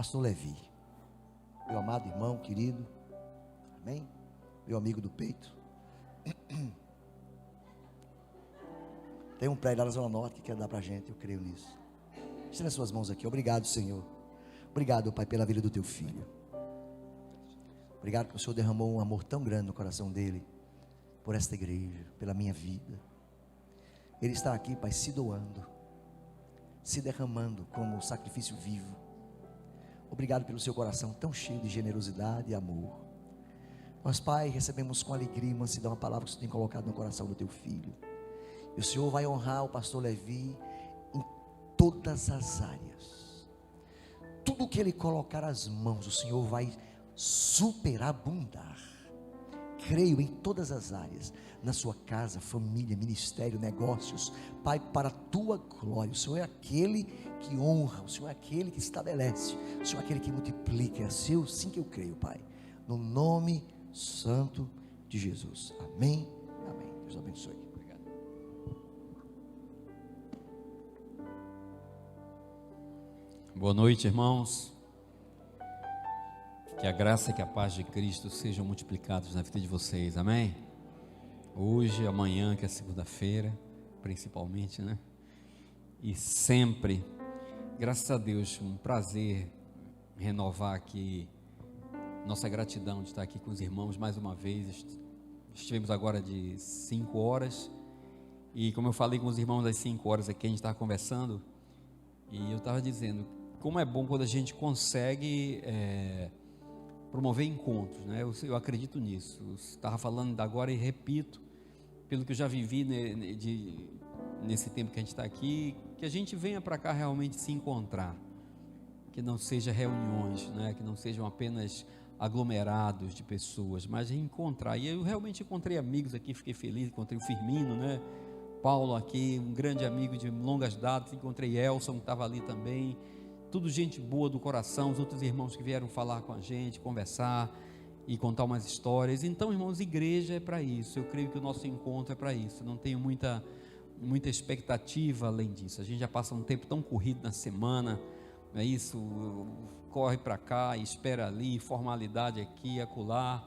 pastor Levi, meu amado irmão, querido, amém? Meu amigo do peito. Tem um prédio lá na Zona Norte que quer dar para a gente, eu creio nisso. Estenda as suas mãos aqui. Obrigado, Senhor. Obrigado, Pai, pela vida do teu filho. Obrigado porque o Senhor derramou um amor tão grande no coração dele, por esta igreja, pela minha vida. Ele está aqui, Pai, se doando, se derramando como um sacrifício vivo. Obrigado pelo seu coração tão cheio de generosidade e amor. Nós, Pai, recebemos com alegria e mansidão a palavra que o Senhor tem colocado no coração do teu filho. E o Senhor vai honrar o pastor Levi em todas as áreas. Tudo que ele colocar as mãos, o Senhor vai superabundar. Creio em todas as áreas, na sua casa, família, ministério, negócios, Pai, para a tua glória. O Senhor é aquele que honra, o Senhor é aquele que estabelece, o Senhor é aquele que multiplica. É assim que eu creio, Pai, no nome santo de Jesus. Amém, amém. Deus abençoe. Obrigado. Boa noite, irmãos. Que a graça e que a paz de Cristo sejam multiplicados na vida de vocês, amém? Hoje, amanhã, que é segunda-feira, principalmente, né? E sempre, graças a Deus, um prazer renovar aqui nossa gratidão de estar aqui com os irmãos mais uma vez. Estivemos agora de 5 horas, e como eu falei com os irmãos das 5 horas aqui, a gente estava conversando, e eu estava dizendo, como é bom quando a gente consegue promover encontros, né? Eu acredito nisso. Eu estava falando agora e repito, pelo que eu já vivi nesse tempo que a gente está aqui, que a gente venha para cá realmente se encontrar, que não seja reuniões, né? Que não sejam apenas aglomerados de pessoas, mas encontrar. E eu realmente encontrei amigos aqui, fiquei feliz, encontrei o Firmino, né? Paulo aqui, um grande amigo de longas datas, encontrei Elson, que estava ali também. Tudo gente boa do coração, os outros irmãos que vieram falar com a gente, conversar e contar umas histórias. Então, irmãos, igreja é para isso. Eu creio que o nosso encontro é para isso. Não tenho muita expectativa além disso. A gente já passa um tempo tão corrido na semana, não é isso? Corre para cá, espera ali, formalidade aqui, acolá.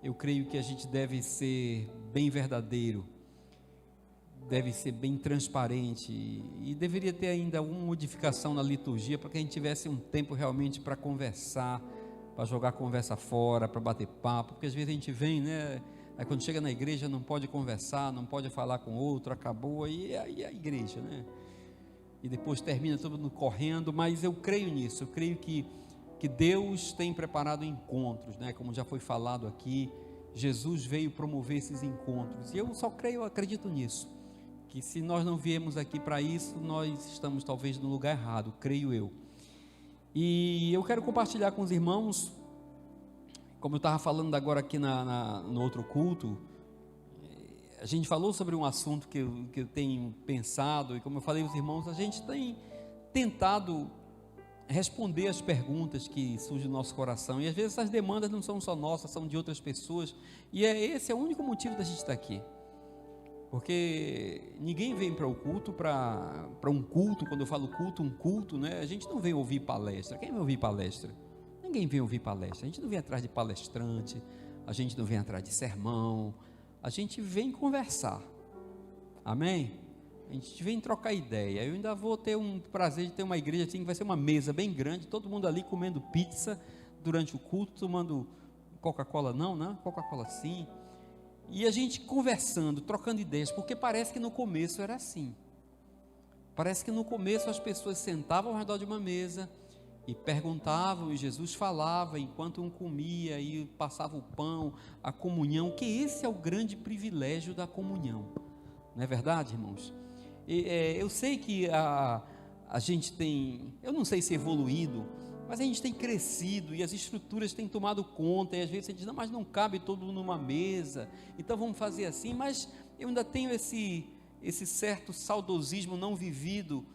Eu creio que a gente deve ser bem verdadeiro, deve ser bem transparente, e deveria ter ainda uma modificação na liturgia para que a gente tivesse um tempo realmente para conversar, para jogar conversa fora, para bater papo, porque às vezes a gente vem, né? Aí quando chega na igreja não pode conversar, não pode falar com outro, acabou, e aí a igreja, né? E depois termina todo mundo correndo. Mas eu creio nisso, eu creio que Deus tem preparado encontros, né? Como já foi falado aqui, Jesus veio promover esses encontros, e eu só creio, eu acredito nisso, que se nós não viemos aqui para isso, nós estamos talvez no lugar errado, creio eu. E eu quero compartilhar com os irmãos, como eu estava falando agora aqui no outro culto, a gente falou sobre um assunto que eu tenho pensado, e como eu falei aos irmãos, a gente tem tentado responder as perguntas que surgem no nosso coração, e às vezes essas demandas não são só nossas, são de outras pessoas, e esse é o único motivo da gente estar aqui. Porque ninguém vem para o culto, para um culto. Quando eu falo culto, um culto, né? A gente não vem ouvir palestra. Quem vem ouvir palestra? Ninguém vem ouvir palestra. A gente não vem atrás de palestrante, a gente não vem atrás de sermão, a gente vem conversar, amém? A gente vem trocar ideia. Eu ainda vou ter um prazer de ter uma igreja assim, que vai ser uma mesa bem grande, todo mundo ali comendo pizza durante o culto, tomando Coca-Cola não, né? Coca-Cola sim. E a gente conversando, trocando ideias, porque parece que no começo era assim. Parece que no começo as pessoas sentavam ao redor de uma mesa e perguntavam, e Jesus falava enquanto um comia e passava o pão, a comunhão, que esse é o grande privilégio da comunhão. Não é verdade, irmãos? Eu sei que a gente tem, eu não sei se evoluído, mas a gente tem crescido e as estruturas têm tomado conta, e às vezes você diz, não, mas não cabe todo mundo numa mesa, então vamos fazer assim. Mas eu ainda tenho esse certo saudosismo não vivido,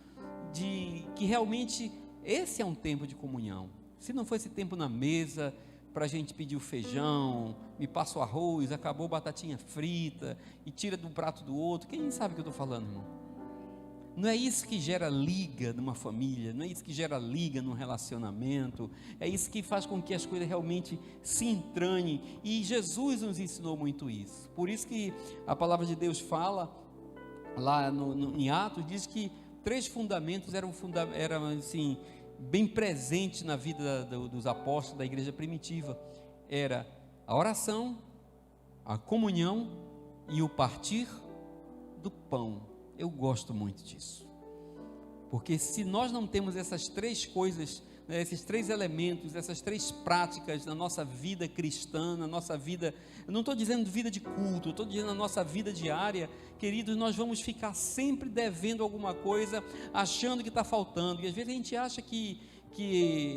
de que realmente esse é um tempo de comunhão. Se não for esse tempo na mesa, para a gente pedir o feijão, me passa o arroz, acabou a batatinha frita, e tira de um prato do outro, quem sabe o que eu estou falando, irmão? Não é isso que gera liga numa família, não é isso que gera liga num relacionamento, é isso que faz com que as coisas realmente se entranhem, e Jesus nos ensinou muito isso. Por isso que a palavra de Deus fala, lá em Atos, diz que 3 fundamentos eram assim, bem presentes na vida dos apóstolos da igreja primitiva. Era a oração, a comunhão e o partir do pão. Eu gosto muito disso, porque se nós não temos essas 3 coisas, né, esses 3 elementos, essas 3 práticas na nossa vida cristã, na nossa vida, eu não estou dizendo vida de culto, eu estou dizendo na nossa vida diária, queridos, nós vamos ficar sempre devendo alguma coisa, achando que está faltando, e às vezes a gente acha que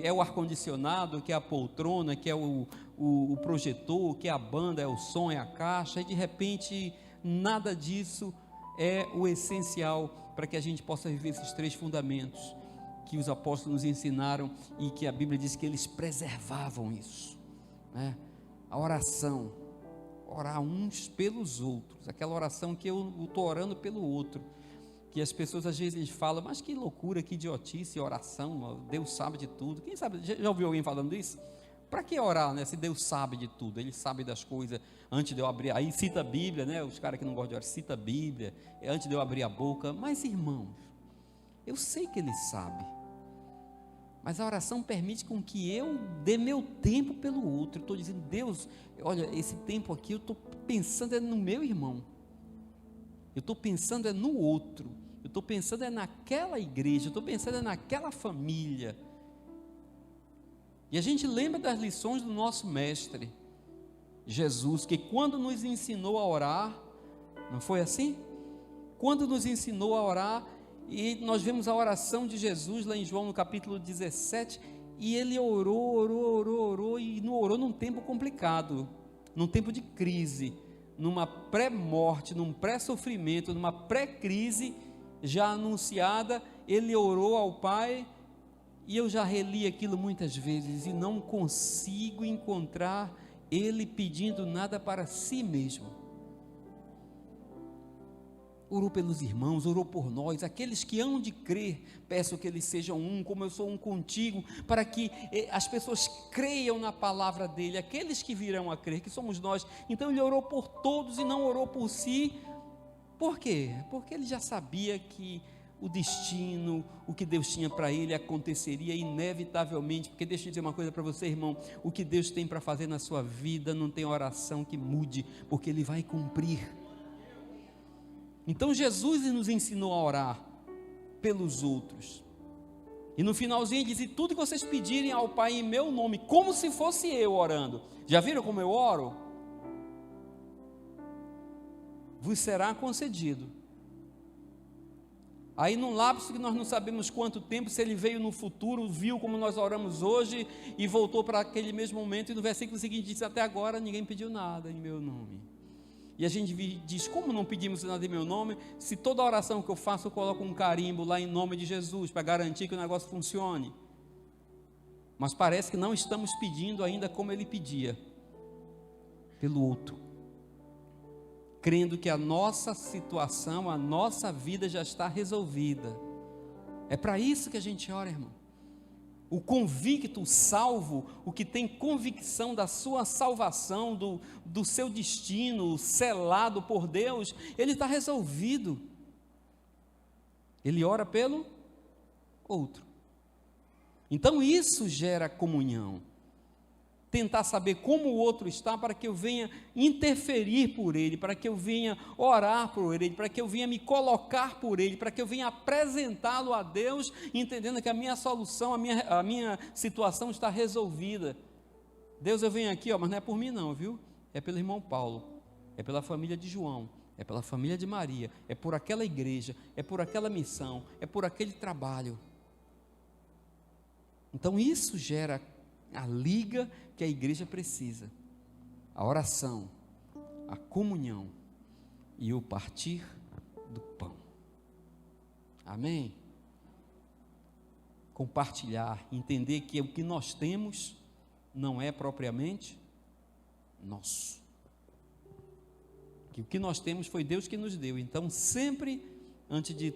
é o ar-condicionado, que é a poltrona, que é o projetor, que é a banda, é o som, é a caixa, e de repente nada disso é o essencial para que a gente possa viver esses 3 fundamentos que os apóstolos nos ensinaram e que a Bíblia diz que eles preservavam isso, né? A oração, orar uns pelos outros, aquela oração que eu estou orando pelo outro, que as pessoas às vezes falam, mas que loucura, que idiotice, oração, Deus sabe de tudo. Quem sabe, já ouviu alguém falando isso? Para que orar, né? Se Deus sabe de tudo, Ele sabe das coisas antes de eu abrir. Aí cita a Bíblia, né? Os caras que não gostam de orar, cita a Bíblia, antes de eu abrir a boca. Mas irmãos, eu sei que Ele sabe, mas a oração permite com que eu dê meu tempo pelo outro. Eu estou dizendo, Deus, olha, esse tempo aqui eu estou pensando no meu irmão, eu estou pensando no outro, eu estou pensando naquela igreja, eu estou pensando naquela família. E a gente lembra das lições do nosso mestre, Jesus, que quando nos ensinou a orar, não foi assim? Quando nos ensinou a orar, e nós vemos a oração de Jesus lá em João no capítulo 17, e ele orou, e não orou num tempo complicado, num tempo de crise, numa pré-morte, num pré-sofrimento, numa pré-crise já anunciada, ele orou ao Pai. E eu já reli aquilo muitas vezes e não consigo encontrar ele pedindo nada para si mesmo. Orou pelos irmãos, orou por nós, aqueles que hão de crer, peço que eles sejam um, como eu sou um contigo, para que as pessoas creiam na palavra dele, aqueles que virão a crer, que somos nós. Então ele orou por todos e não orou por si. Por quê? Porque ele já sabia que o destino, o que Deus tinha para ele aconteceria inevitavelmente, porque deixa eu dizer uma coisa para você, irmão, o que Deus tem para fazer na sua vida, não tem oração que mude, porque Ele vai cumprir. Então Jesus nos ensinou a orar pelos outros, e no finalzinho ele diz, e tudo que vocês pedirem ao Pai em meu nome, como se fosse eu orando, já viram como eu oro? Vos será concedido. Aí num lapso que nós não sabemos quanto tempo, se ele veio no futuro, viu como nós oramos hoje e voltou para aquele mesmo momento, e no versículo seguinte diz, até agora ninguém pediu nada em meu nome. E a gente diz, como não pedimos nada em meu nome, se toda oração que eu faço eu coloco um carimbo lá em nome de Jesus, para garantir que o negócio funcione. Mas parece que não estamos pedindo ainda como ele pedia, pelo outro, crendo que a nossa situação, a nossa vida já está resolvida. É para isso que a gente ora, irmão. O convicto, o salvo, o que tem convicção da sua salvação, do seu destino, selado por Deus, ele está resolvido. Ele ora pelo outro. Então isso gera comunhão. Tentar saber como o outro está, para que eu venha interferir por ele, para que eu venha orar por ele, para que eu venha me colocar por ele, para que eu venha apresentá-lo a Deus, entendendo que a minha solução, a minha situação está resolvida. Deus, eu venho aqui, mas não é por mim não, viu? É pelo irmão Paulo, é pela família de João, é pela família de Maria, é por aquela igreja, é por aquela missão, é por aquele trabalho. Então isso gera a liga que a igreja precisa, a oração, a comunhão e o partir do pão. Amém? Compartilhar, entender que o que nós temos não é propriamente nosso, que o que nós temos foi Deus que nos deu. Então sempre, antes de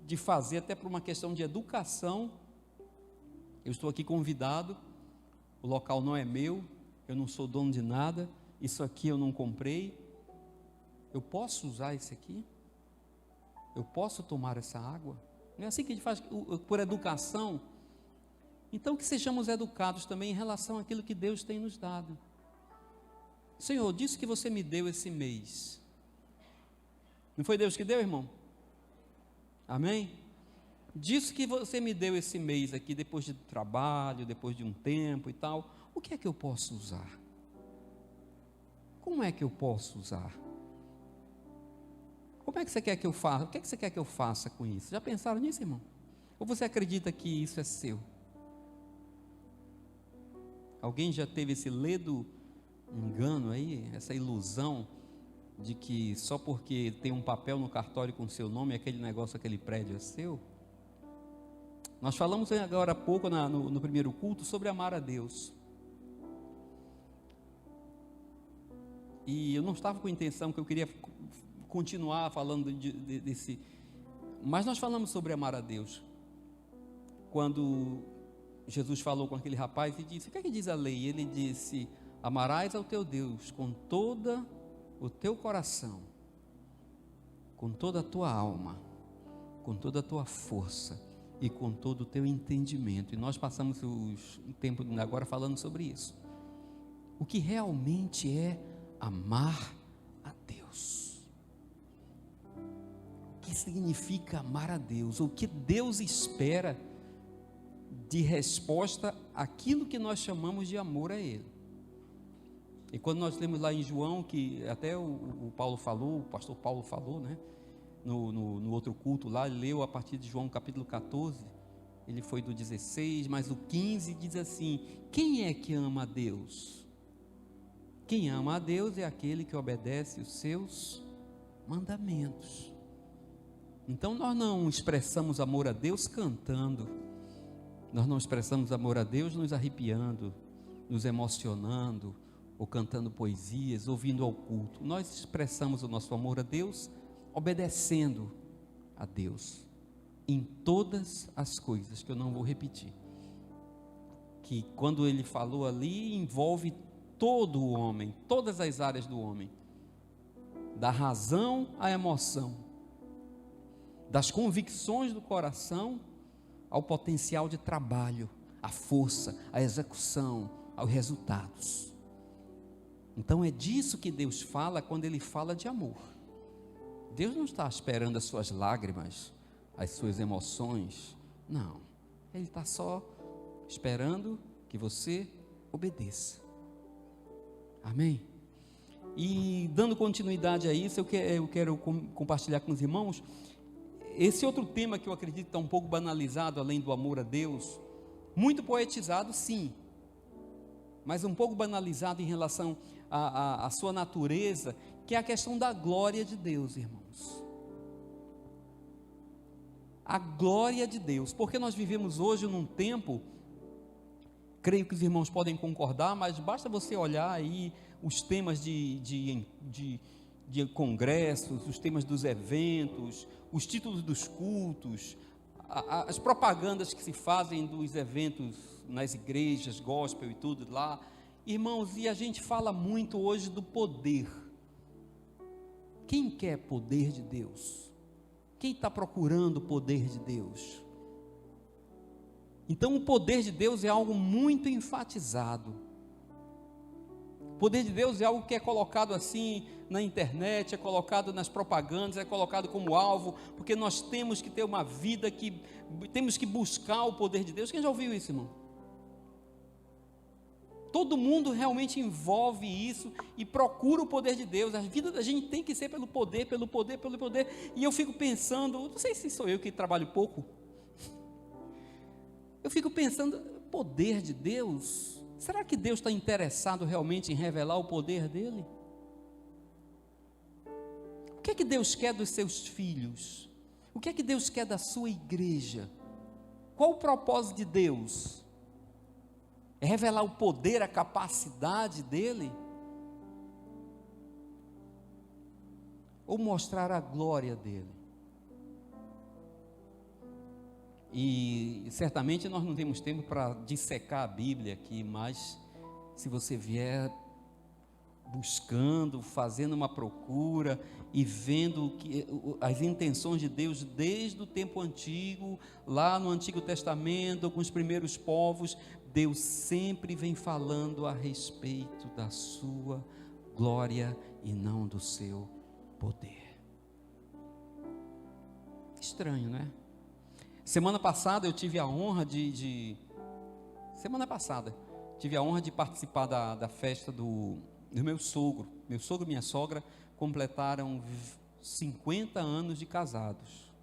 de fazer, até por uma questão de educação. Eu estou aqui convidado, o local não é meu, eu não sou dono de nada, isso aqui eu não comprei. Eu posso usar isso aqui? Eu posso tomar essa água? Não é assim que a gente faz por educação? Então que sejamos educados também em relação àquilo que Deus tem nos dado. Senhor, disse que você me deu esse mês. Não foi Deus que deu, irmão? Amém? Disse que você me deu esse mês aqui, depois de trabalho, depois de um tempo e tal. O que é que eu posso usar? Como é que eu posso usar? Como é que você quer que eu faça? O que é que você quer que eu faça com isso? Já pensaram nisso, irmão? Ou você acredita que isso é seu? Alguém já teve esse ledo engano aí, essa ilusão de que só porque tem um papel no cartório com seu nome, aquele negócio, aquele prédio é seu? Nós falamos agora há pouco no primeiro culto sobre amar a Deus. E eu não estava com a intenção, que eu queria continuar falando desse. Mas nós falamos sobre amar a Deus. Quando Jesus falou com aquele rapaz e disse: o que é que diz a lei? Ele disse: amarás ao teu Deus com todo o teu coração, com toda a tua alma, com toda a tua força e com todo o teu entendimento. E nós passamos o tempo agora falando sobre isso. O que realmente é amar a Deus? O que significa amar a Deus? O que Deus espera de resposta àquilo que nós chamamos de amor a Ele? E quando nós lemos lá em João, que até o Paulo falou, o pastor Paulo falou, né? No outro culto lá, ele leu a partir de João capítulo 14, ele foi do 16, mas o 15 diz assim: quem é que ama a Deus? Quem ama a Deus é aquele que obedece os seus mandamentos. Então nós não expressamos amor a Deus cantando, nós não expressamos amor a Deus nos arrepiando, nos emocionando, ou cantando poesias, ouvindo ao culto. Nós expressamos o nosso amor a Deus obedecendo a Deus em todas as coisas, que eu não vou repetir, que quando ele falou ali, envolve todo o homem, todas as áreas do homem, da razão à emoção, das convicções do coração ao potencial de trabalho, à força, à execução, aos resultados. Então é disso que Deus fala quando Ele fala de amor. Deus não está esperando as suas lágrimas, as suas emoções, não. Ele está só esperando que você obedeça. Amém? E dando continuidade a isso, eu quero compartilhar com os irmãos esse outro tema que eu acredito está um pouco banalizado, além do amor a Deus, muito poetizado, sim, mas um pouco banalizado em relação à sua natureza, que é a questão da glória de Deus, irmãos. A glória de Deus, porque nós vivemos hoje num tempo, creio que os irmãos podem concordar, mas basta você olhar aí os temas de congressos, os temas dos eventos, os títulos dos cultos, as propagandas que se fazem dos eventos nas igrejas, gospel e tudo lá, irmãos, e a gente fala muito hoje do poder. Quem quer poder de Deus? Quem está procurando o poder de Deus? Então o poder de Deus é algo muito enfatizado. O poder de Deus é algo que é colocado assim na internet, é colocado nas propagandas, é colocado como alvo, porque nós temos que ter uma vida que temos que buscar o poder de Deus. Quem já ouviu isso, irmão? Todo mundo realmente envolve isso e procura o poder de Deus. A vida da gente tem que ser pelo poder, pelo poder, pelo poder. E eu fico pensando, não sei se sou eu que trabalho pouco, eu fico pensando, poder de Deus? Será que Deus está interessado realmente em revelar o poder dele? O que é que Deus quer dos seus filhos? O que é que Deus quer da sua igreja? Qual o propósito de Deus? É revelar o poder, a capacidade dele? Ou mostrar a glória dele? E certamente nós não temos tempo para dissecar a Bíblia aqui, mas se você vier buscando, fazendo uma procura e vendo as intenções de Deus desde o tempo antigo, lá no Antigo Testamento, com os primeiros povos, Deus sempre vem falando a respeito da sua glória e não do seu poder. Estranho, né? Semana passada eu tive a honra de participar da festa do meu sogro. Meu sogro e minha sogra completaram 50 anos de casados.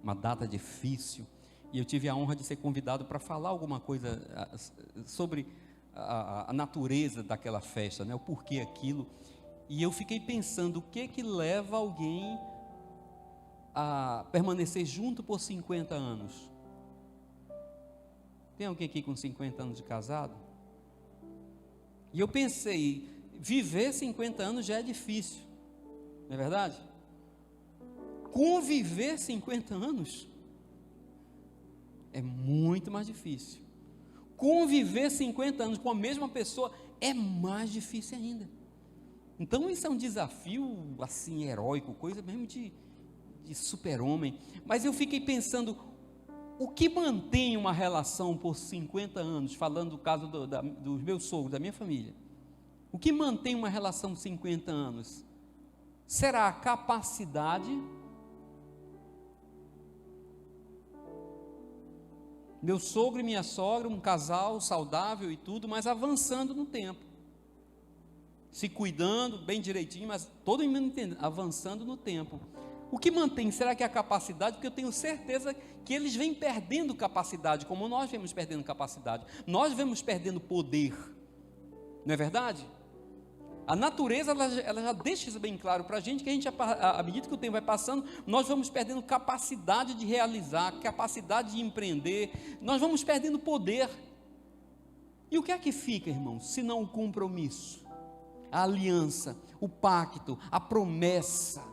Uma data difícil. E eu tive a honra de ser convidado para falar alguma coisa sobre a natureza daquela festa, né? O porquê aquilo. E eu fiquei pensando, o que leva alguém a permanecer junto por 50 anos? Tem alguém aqui com 50 anos de casado? E eu pensei, viver 50 anos já é difícil, não é verdade? Conviver 50 anos é muito mais difícil. Conviver 50 anos com a mesma pessoa é mais difícil ainda. Então isso é um desafio assim heróico, coisa mesmo de super-homem. Mas eu fiquei pensando, o que mantém uma relação por 50 anos, falando do caso dos meus sogros, da minha família, o que mantém uma relação de 50 anos? Será a capacidade? Meu sogro e minha sogra, um casal saudável e tudo, mas avançando no tempo, se cuidando bem direitinho, mas todo mundo entendendo, avançando no tempo. O que mantém, será que é a capacidade? Porque eu tenho certeza que eles vêm perdendo capacidade, como nós vemos perdendo capacidade, nós vemos perdendo poder, não é verdade? A natureza, ela já deixa isso bem claro para a gente, que a gente, à medida que o tempo vai passando, nós vamos perdendo capacidade de realizar, capacidade de empreender, nós vamos perdendo poder. E o que é que fica, irmãos, se não o compromisso, a aliança, o pacto, a promessa,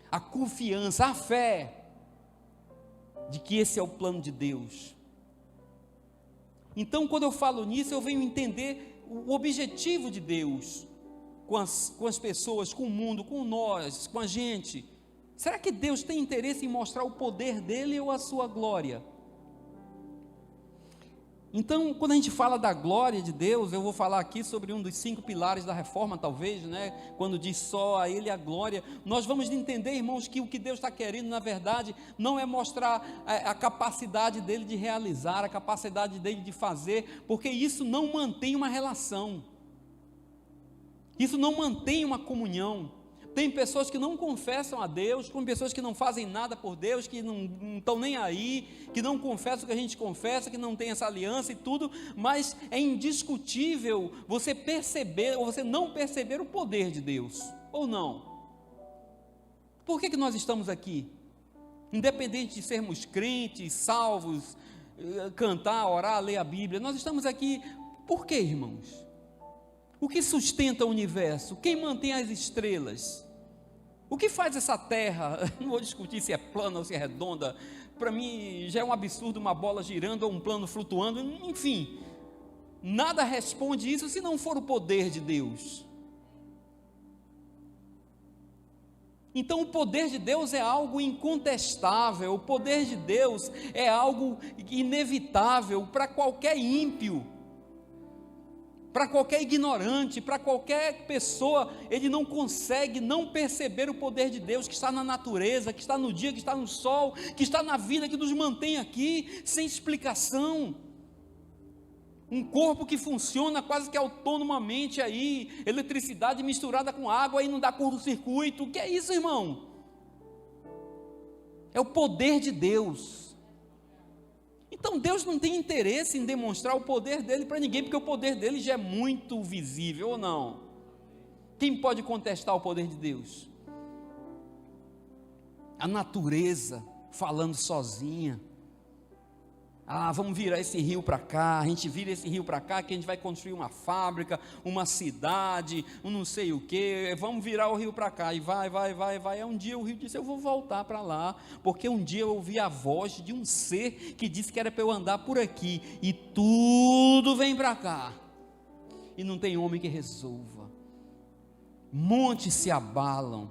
a confiança, a fé, de que esse é o plano de Deus? Então, quando eu falo nisso, eu venho entender o objetivo de Deus, com as pessoas, com o mundo, com nós, com a gente. Será que Deus tem interesse em mostrar o poder dele ou a sua glória? Então, quando a gente fala da glória de Deus, eu vou falar aqui sobre um dos 5 pilares da reforma, talvez, né? Quando diz só a Ele a glória, nós vamos entender, irmãos, que o que Deus está querendo, na verdade, não é mostrar a capacidade dele de realizar, a capacidade dele de fazer, porque isso não mantém uma relação, isso não mantém uma comunhão. Tem pessoas que não confessam a Deus, com pessoas que não fazem nada por Deus, que não estão nem aí, que não confessam o que a gente confessa, que não tem essa aliança e tudo, mas é indiscutível você perceber, ou você não perceber o poder de Deus, ou não? Por que nós estamos aqui? Independente de sermos crentes, salvos, cantar, orar, ler a Bíblia, nós estamos aqui, por quê, irmãos? O que sustenta o universo? Quem mantém as estrelas? O que faz essa terra? Não vou discutir se é plana ou se é redonda. Para mim já é um absurdo uma bola girando ou um plano flutuando. Enfim, nada responde isso se não for o poder de Deus. Então o poder de Deus é algo incontestável. O poder de Deus é algo inevitável para qualquer ímpio, para qualquer ignorante, para qualquer pessoa. Ele não consegue não perceber o poder de Deus que está na natureza, que está no dia, que está no sol, que está na vida, que nos mantém aqui, sem explicação. Um corpo que funciona quase que autonomamente aí, eletricidade misturada com água, aí não dá curto-circuito. O que é isso, irmão? É o poder de Deus. Então Deus não tem interesse em demonstrar o poder dele para ninguém, porque o poder dele já é muito visível, ou não? Quem pode contestar o poder de Deus? A natureza falando sozinha, Vamos virar esse rio para cá, a gente vira esse rio para cá, que a gente vai construir uma fábrica, uma cidade, um não sei o que, vamos virar o rio para cá, e vai, aí um dia o rio disse, eu vou voltar para lá, porque um dia eu ouvi a voz de um ser, que disse que era para eu andar por aqui, e tudo vem para cá, e não tem homem que resolva, montes se abalam,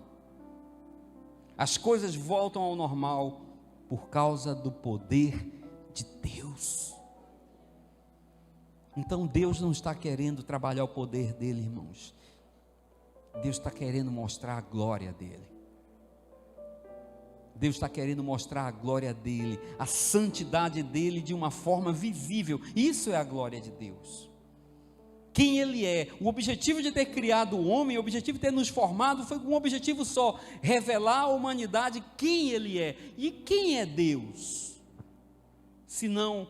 as coisas voltam ao normal, por causa do poder de Deus. Então Deus não está querendo trabalhar o poder dele, irmãos. Deus está querendo mostrar a glória dele. Deus está querendo mostrar a glória dele, a santidade dele de uma forma visível. Isso é a glória de Deus. Quem ele é, o objetivo de ter criado o homem, o objetivo de ter nos formado, foi com um objetivo só: revelar à humanidade quem ele é. E quem é Deus? Senão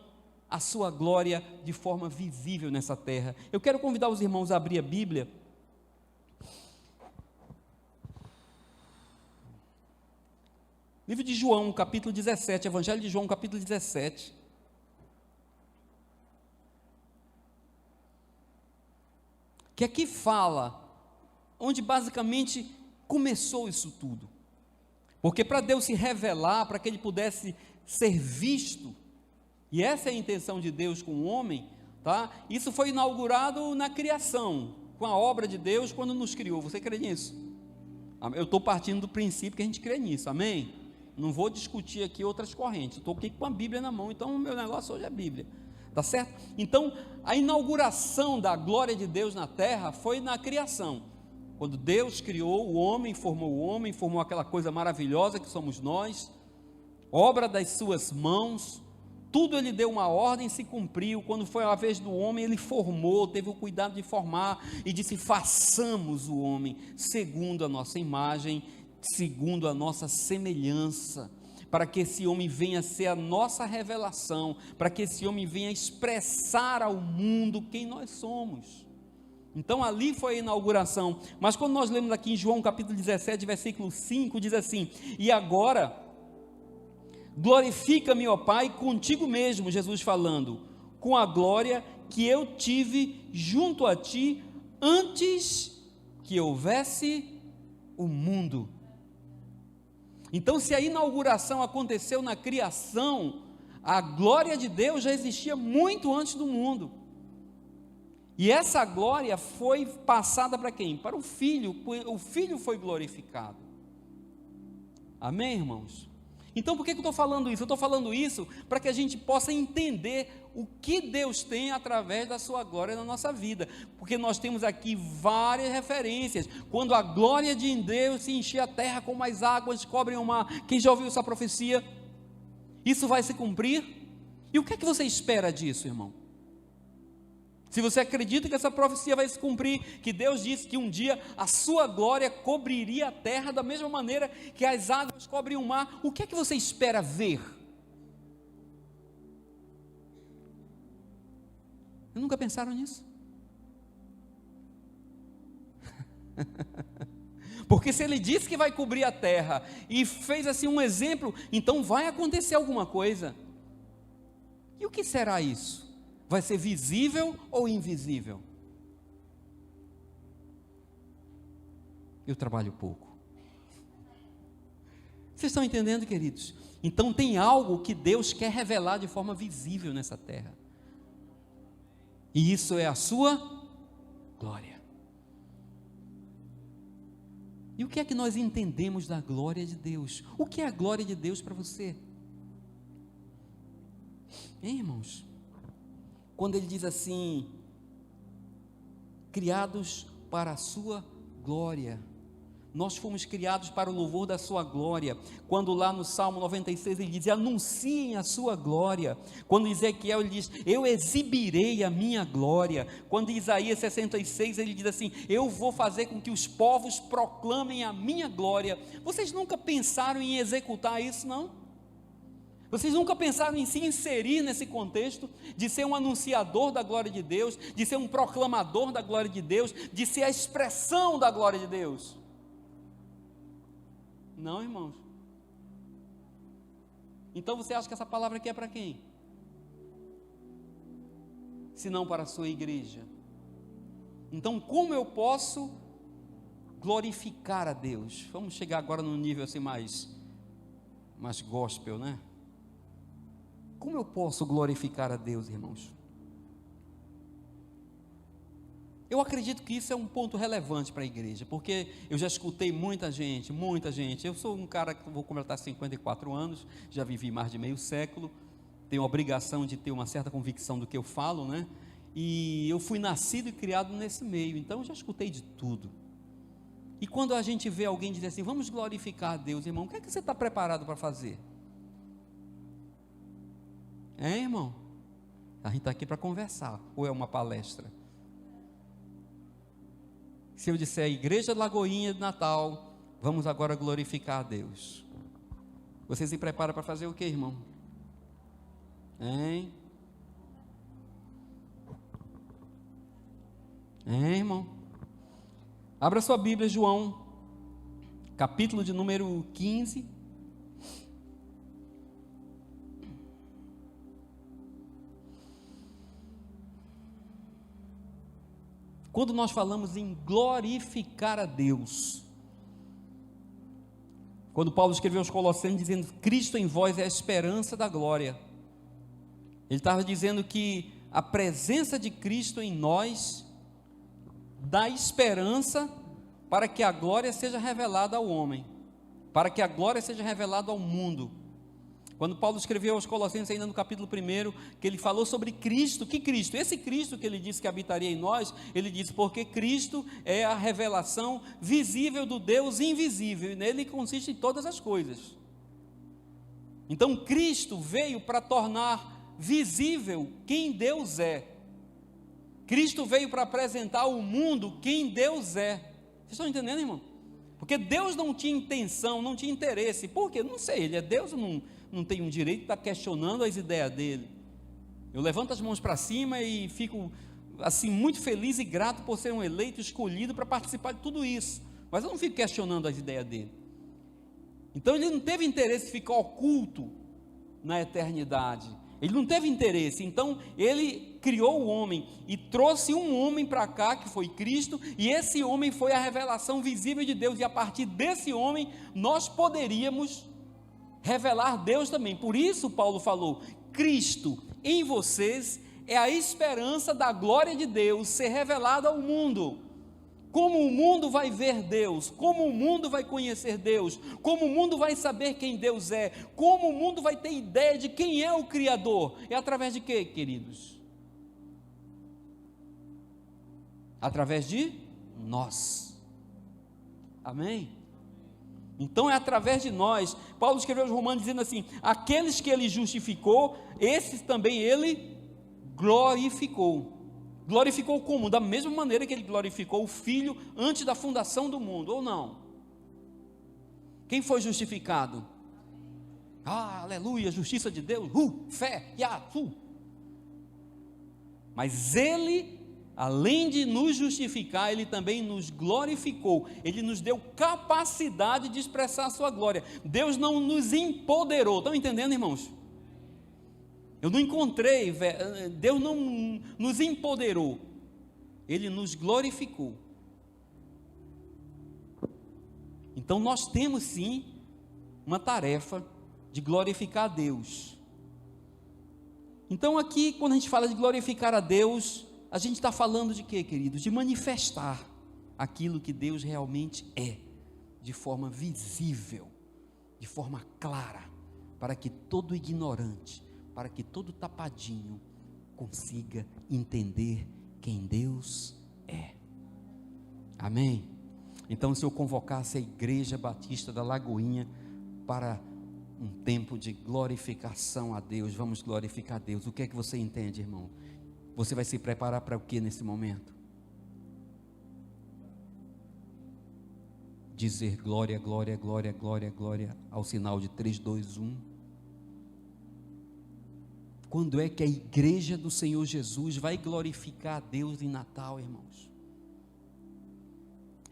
a sua glória de forma visível nessa terra. Eu quero convidar os irmãos a abrir a Bíblia. Livro de João, capítulo 17, Evangelho de João, capítulo 17. Que aqui fala, onde basicamente começou isso tudo. Porque para Deus se revelar, para que ele pudesse ser visto, e essa é a intenção de Deus com o homem, tá? Isso foi inaugurado na criação, com a obra de Deus quando nos criou. Você crê nisso? Eu estou partindo do princípio que a gente crê nisso, amém? Não vou discutir aqui outras correntes, estou aqui com a Bíblia na mão, então o meu negócio hoje é a Bíblia, tá certo? Então, a inauguração da glória de Deus na terra foi na criação, quando Deus criou o homem, formou aquela coisa maravilhosa que somos nós, obra das suas mãos. Tudo ele deu uma ordem e se cumpriu. Quando foi a vez do homem, ele formou, teve o cuidado de formar e disse: façamos o homem segundo a nossa imagem, segundo a nossa semelhança, para que esse homem venha a ser a nossa revelação, para que esse homem venha expressar ao mundo quem nós somos. Então ali foi a inauguração. Mas quando nós lemos aqui em João capítulo 17, versículo 5, diz assim: e agora glorifica-me, ó Pai, contigo mesmo, Jesus falando, com a glória que eu tive junto a ti, antes que houvesse o mundo. Então, se a inauguração aconteceu na criação, a glória de Deus já existia muito antes do mundo, e essa glória foi passada para quem? Para o Filho. O Filho foi glorificado, amém, irmãos? Então por que eu estou falando isso? Eu estou falando isso para que a gente possa entender o que Deus tem através da sua glória na nossa vida, porque nós temos aqui várias referências. Quando a glória de Deus se encher a terra como as águas cobrem o mar, quem já ouviu essa profecia? Isso vai se cumprir? E o que é que você espera disso, irmão? Se você acredita que essa profecia vai se cumprir, que Deus disse que um dia a sua glória cobriria a terra da mesma maneira que as águas cobrem o mar, o que é que você espera ver? Nunca pensaram nisso? Porque se ele disse que vai cobrir a terra e fez assim um exemplo, então vai acontecer alguma coisa. E o que será isso? Vai ser visível ou invisível? Eu trabalho pouco. Vocês estão entendendo, queridos? Então tem algo que Deus quer revelar de forma visível nessa terra. E isso é a sua glória. E o que é que nós entendemos da glória de Deus? O que é a glória de Deus para você? Hein, irmãos? Quando ele diz assim, criados para a sua glória, nós fomos criados para o louvor da sua glória. Quando lá no Salmo 96 ele diz, anunciem a sua glória. Quando Ezequiel ele diz, eu exibirei a minha glória. Quando Isaías 66 ele diz assim, eu vou fazer com que os povos proclamem a minha glória. Vocês nunca pensaram em executar isso, não? Vocês nunca pensaram em se inserir nesse contexto, de ser um anunciador da glória de Deus, de ser um proclamador da glória de Deus, de ser a expressão da glória de Deus? Não, irmãos. Então você acha que essa palavra aqui é para quem? senão para a sua igreja. Então, como eu posso glorificar a Deus? Vamos chegar agora num nível assim mais gospel, né? Como eu posso glorificar a Deus, irmãos? Eu acredito que isso é um ponto relevante para a igreja, porque eu já escutei muita gente, eu sou um cara que vou completar 54 anos, já vivi mais de meio século, tenho a obrigação de ter uma certa convicção do que eu falo, né? E eu fui nascido e criado nesse meio, então eu já escutei de tudo. E quando a gente vê alguém dizer assim, vamos glorificar a Deus, irmão, o que é que você está preparado para fazer? Irmão? A gente está aqui para conversar, ou é uma palestra? Se eu disser Igreja Lagoinha de Natal, vamos agora glorificar a Deus, você se prepara para fazer o que, irmão? Irmão? Abra sua Bíblia, João, capítulo de número 15. Quando nós falamos em glorificar a Deus, quando Paulo escreveu aos Colossenses dizendo, Cristo em vós é a esperança da glória, ele estava dizendo que a presença de Cristo em nós dá esperança para que a glória seja revelada ao homem, para que a glória seja revelada ao mundo. Quando Paulo escreveu aos Colossenses, ainda no capítulo 1, que ele falou sobre Cristo, que Cristo? Esse Cristo que ele disse que habitaria em nós, ele disse, porque Cristo é a revelação visível do Deus invisível, e nele consiste em todas as coisas. Então Cristo veio para tornar visível quem Deus é. Cristo veio para apresentar ao mundo quem Deus é. Vocês estão entendendo, irmão? Porque Deus não tinha intenção, não tinha interesse. Por quê? Não sei, ele é Deus, não tem um direito de estar questionando as ideias dele. Eu levanto as mãos para cima e fico assim muito feliz e grato por ser um eleito escolhido para participar de tudo isso, mas eu não fico questionando as ideias dele. Então ele não teve interesse em ficar oculto na eternidade, ele não teve interesse. Então ele criou o homem e trouxe um homem para cá, que foi Cristo, e esse homem foi a revelação visível de Deus, e a partir desse homem nós poderíamos revelar Deus também. Por isso Paulo falou, Cristo em vocês é a esperança da glória de Deus ser revelada ao mundo. Como o mundo vai ver Deus, como o mundo vai conhecer Deus, como o mundo vai saber quem Deus é, como o mundo vai ter ideia de quem é o Criador, é através de quê, queridos? Através de nós. Amém? Então é através de nós. Paulo escreveu aos Romanos dizendo assim, aqueles que ele justificou, esses também ele glorificou. Glorificou como? Da mesma maneira que ele glorificou o Filho antes da fundação do mundo, ou não? Quem foi justificado? Aleluia, justiça de Deus, fé, Mas ele, além de nos justificar, ele também nos glorificou, ele nos deu capacidade de expressar a sua glória. Deus não nos empoderou, estão entendendo, irmãos? Eu não encontrei, Deus não nos empoderou, ele nos glorificou. Então nós temos sim uma tarefa de glorificar a Deus. Então aqui, quando a gente fala de glorificar a Deus, a gente está falando de quê, queridos? De manifestar aquilo que Deus realmente é, de forma visível, de forma clara, para que todo ignorante, para que todo tapadinho consiga entender quem Deus é. Amém? Então, se eu convocasse a Igreja Batista da Lagoinha para um tempo de glorificação a Deus, vamos glorificar a Deus, o que é que você entende, irmão? Você vai se preparar para o que nesse momento? Dizer glória, glória, glória, glória, glória, ao sinal de 3, 2, 1. Quando é que a igreja do Senhor Jesus vai glorificar a Deus em Natal, irmãos?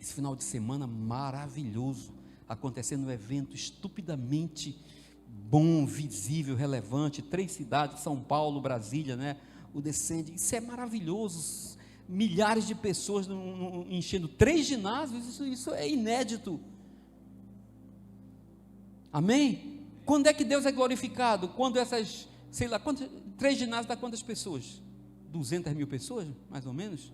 Esse final de semana maravilhoso, acontecendo um evento estupidamente bom, visível, relevante, 3 cidades, São Paulo, Brasília, né? o descende. Isso é maravilhoso. Milhares de pessoas enchendo 3 ginásios, isso é inédito. Amém? Quando é que Deus é glorificado? Quando essas, 3 ginásios dá quantas pessoas? 200 mil pessoas, mais ou menos?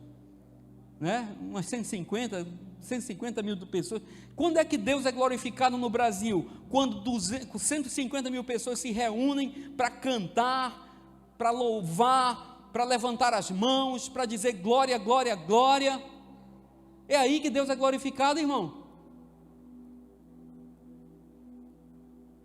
Né? Umas 150 mil pessoas. Quando é que Deus é glorificado no Brasil? Quando 150 mil pessoas se reúnem para cantar, para louvar, para levantar as mãos, para dizer glória, glória, glória. É aí que Deus é glorificado, irmão.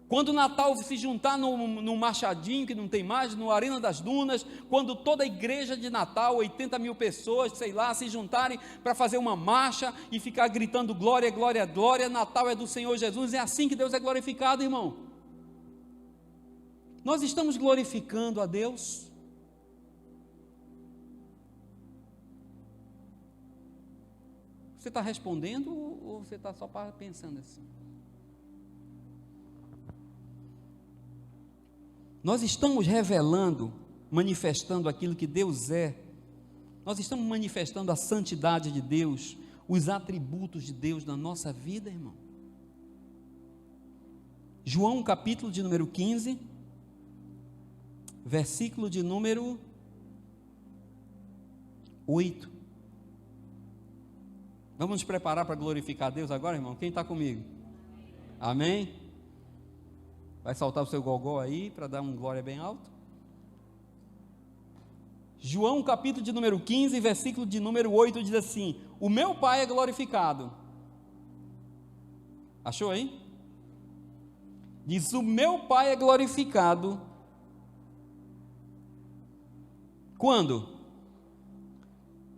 Quando o Natal se juntar no Machadinho, que não tem mais, no Arena das Dunas, quando toda a igreja de Natal, 80 mil pessoas, se juntarem para fazer uma marcha e ficar gritando glória, glória, glória, Natal é do Senhor Jesus, é assim que Deus é glorificado, irmão. Nós estamos glorificando a Deus. Você está respondendo ou você está só pensando assim? Nós estamos revelando, manifestando aquilo que Deus é. Nós estamos manifestando a santidade de Deus, os atributos de Deus na nossa vida, irmão. João, capítulo de número 15, versículo de número 8. Vamos nos preparar para glorificar a Deus agora, irmão? Quem está comigo? Amém? Vai saltar o seu gogó aí, para dar um glória bem alto. João, capítulo de número 15, versículo de número 8, diz assim: o meu Pai é glorificado. Achou aí? Diz: o meu Pai é glorificado. Quando?